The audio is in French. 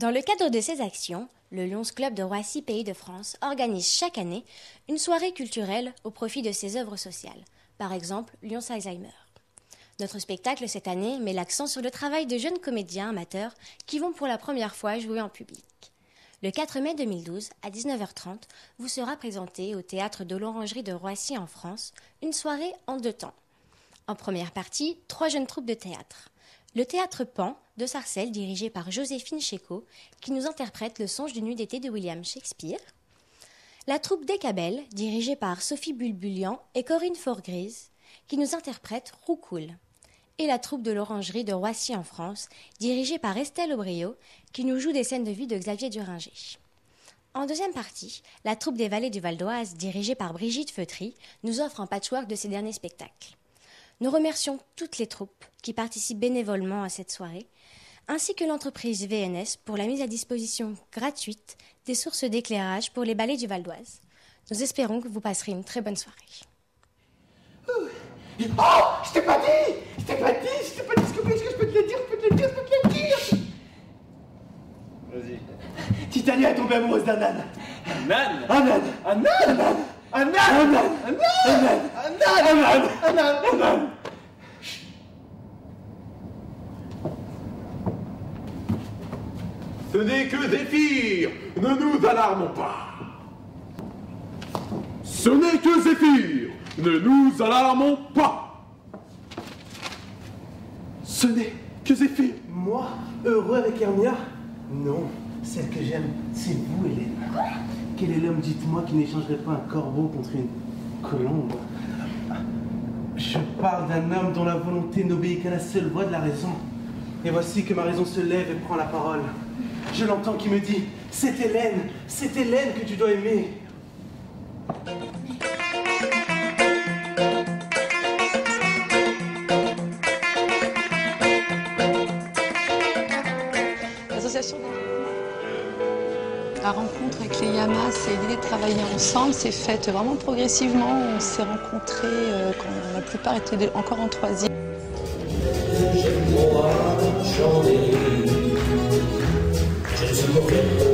Dans le cadre de ces actions, le Lions Club de Roissy Pays de France organise chaque année une soirée culturelle au profit de ses œuvres sociales, par exemple Lions Alzheimer. Notre spectacle cette année met l'accent sur le travail de jeunes comédiens amateurs qui vont pour la première fois jouer en public. Le 4 mai 2012, à 19h30, vous sera présentée au Théâtre de l'Orangerie de Roissy en France une soirée en 2 temps. En première partie, 3 jeunes troupes de théâtre. Le Théâtre Pan de Sarcelles, dirigé par Joséphine Chéco, qui nous interprète Le Songe d'une nuit d'été de William Shakespeare. La troupe des Cabelles, dirigée par Sophie Bulbulian et Corinne Forgrise, qui nous interprète Roucoule. Et la troupe de l'Orangerie de Roissy en France, dirigée par Estelle Aubrio, qui nous joue des scènes de vie de Xavier Duringer. En deuxième partie, la troupe des Vallées du Val d'Oise, dirigée par Brigitte Feutry, nous offre un patchwork de ses derniers spectacles. Nous remercions toutes les troupes qui participent bénévolement à cette soirée, ainsi que l'entreprise VNS pour la mise à disposition gratuite des sources d'éclairage pour les ballets du Val d'Oise. Nous espérons que vous passerez une très bonne soirée. Oh, je t'ai pas dit ce que je peux te le dire, Vas-y. Titania est tombée amoureuse d'un âne. Un âne? Un âne. Un âne? Un âne? Ce n'est que Zéphyr, ne nous alarmons pas. Ce n'est que Zéphyr, ne nous alarmons pas. Ce n'est que Zéphyr. Moi, heureux avec Hermia? Non, celle que j'aime, c'est vous, Hélène. Quel est l'homme, dites-moi, qui n'échangerait pas un corbeau contre une colombe? Je parle d'un homme dont la volonté n'obéit qu'à la seule voix de la raison. Et voici que ma raison se lève et prend la parole. Je l'entends qui me dit, c'est Hélène que tu dois aimer. L'association, la rencontre avec les Yamas et l'idée de travailler ensemble s'est faite vraiment progressivement. On s'est rencontrés quand la plupart étaient encore en 3e. Je ne suis